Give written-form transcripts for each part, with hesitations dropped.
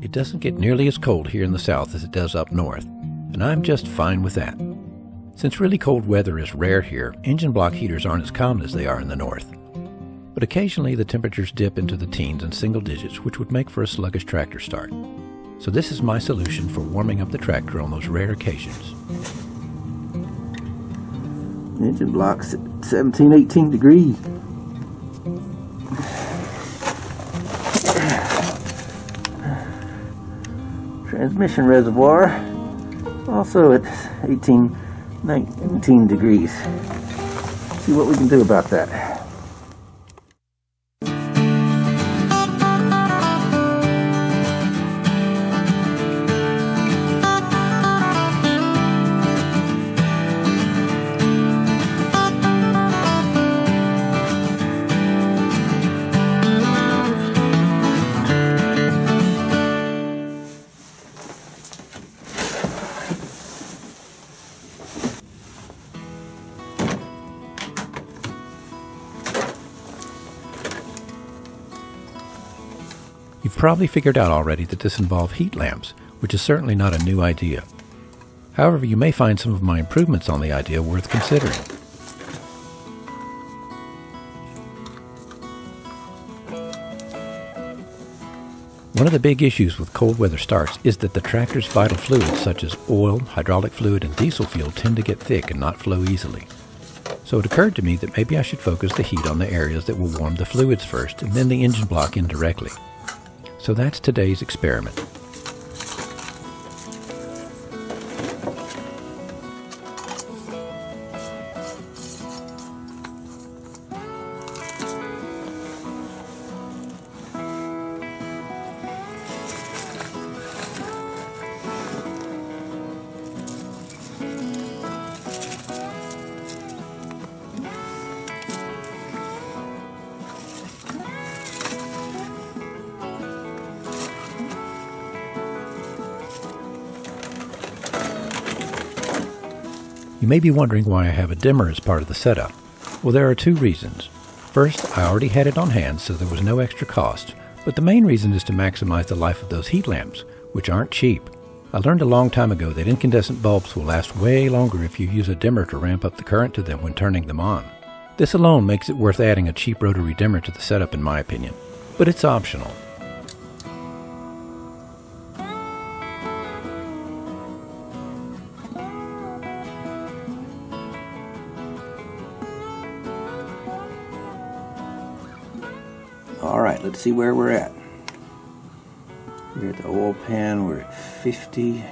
It doesn't get nearly as cold here in the south as it does up north, and I'm just fine with that. Since really cold weather is rare here, engine block heaters aren't as common as they are in the north. But occasionally the temperatures dip into the teens and single digits, which would make for a sluggish tractor start. So this is my solution for warming up the tractor on those rare occasions. Engine block's at 17, 18 degrees. Transmission reservoir also at 18, 19 degrees. See what we can do about that. You've probably figured out already that this involves heat lamps, which is certainly not a new idea. However, you may find some of my improvements on the idea worth considering. One of the big issues with cold weather starts is that the tractor's vital fluids such as oil, hydraulic fluid, and diesel fuel tend to get thick and not flow easily. So it occurred to me that maybe I should focus the heat on the areas that will warm the fluids first and then the engine block indirectly. So that's today's experiment. You may be wondering why I have a dimmer as part of the setup. Well, there are two reasons. First, I already had it on hand, so there was no extra cost, but the main reason is to maximize the life of those heat lamps, which aren't cheap. I learned a long time ago that incandescent bulbs will last way longer if you use a dimmer to ramp up the current to them when turning them on. This alone makes it worth adding a cheap rotary dimmer to the setup in my opinion, but it's optional. Alright, let's see where we're at. We're at the oil pan, we're at 50,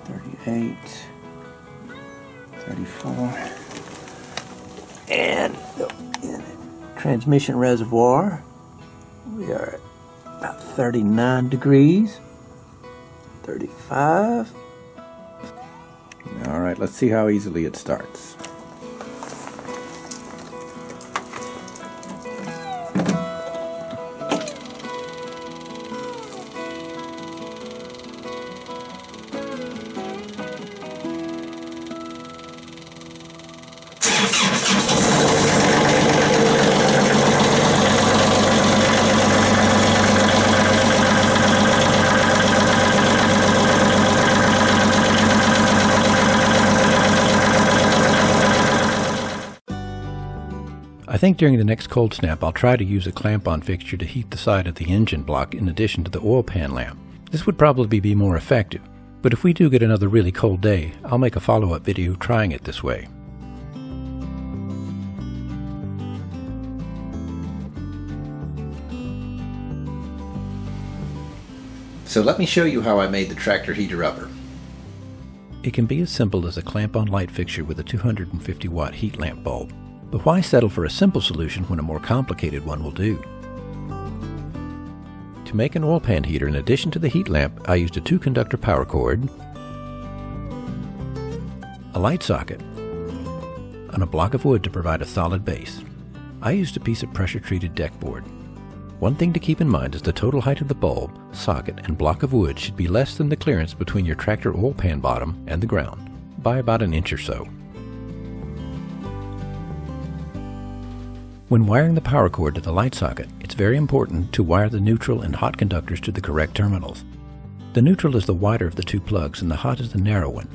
38, 34, and in the transmission reservoir, we are at about 39 degrees, 35. Alright, let's see how easily it starts. I think during the next cold snap I'll try to use a clamp-on fixture to heat the side of the engine block in addition to the oil pan lamp. This would probably be more effective, but if we do get another really cold day, I'll make a follow-up video trying it this way. So let me show you how I made the tractor heater upper. It can be as simple as a clamp-on light fixture with a 250 watt heat lamp bulb. But why settle for a simple solution when a more complicated one will do? To make an oil pan heater in addition to the heat lamp, I used a 2-conductor power cord, a light socket, and a block of wood to provide a solid base. I used a piece of pressure-treated deck board. One thing to keep in mind is the total height of the bulb, socket, and block of wood should be less than the clearance between your tractor oil pan bottom and the ground, by about an inch or so. When wiring the power cord to the light socket, it's very important to wire the neutral and hot conductors to the correct terminals. The neutral is the wider of the two plugs and the hot is the narrow one.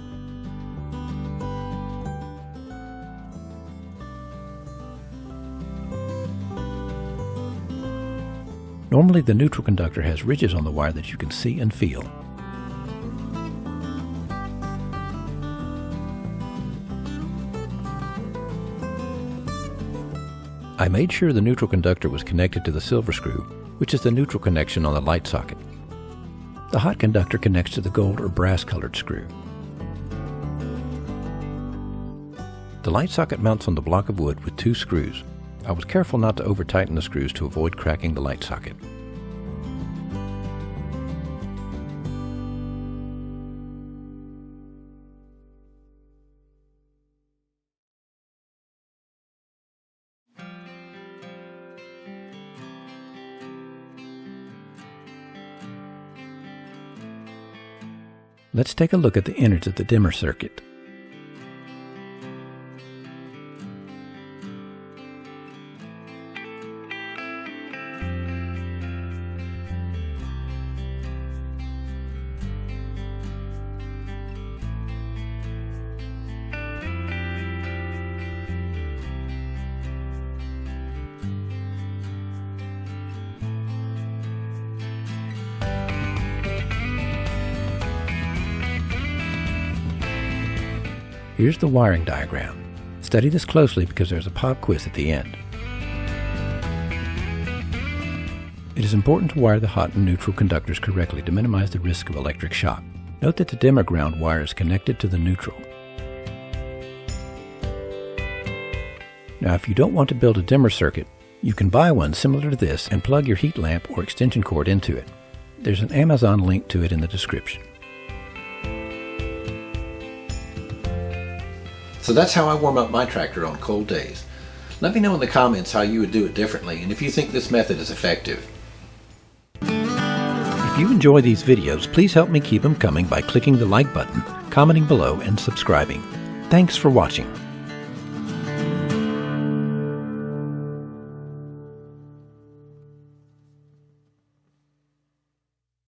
Normally the neutral conductor has ridges on the wire that you can see and feel. I made sure the neutral conductor was connected to the silver screw, which is the neutral connection on the light socket. The hot conductor connects to the gold or brass colored screw. The light socket mounts on the block of wood with 2 screws. I was careful not to over-tighten the screws to avoid cracking the light socket. Let's take a look at the innards of the dimmer circuit. Here's the wiring diagram. Study this closely because there's a pop quiz at the end. It is important to wire the hot and neutral conductors correctly to minimize the risk of electric shock. Note that the dimmer ground wire is connected to the neutral. Now, if you don't want to build a dimmer circuit, you can buy one similar to this and plug your heat lamp or extension cord into it. There's an Amazon link to it in the description. So that's how I warm up my tractor on cold days. Let me know in the comments how you would do it differently and if you think this method is effective. If you enjoy these videos, please help me keep them coming by clicking the like button, commenting below, and subscribing. Thanks for watching.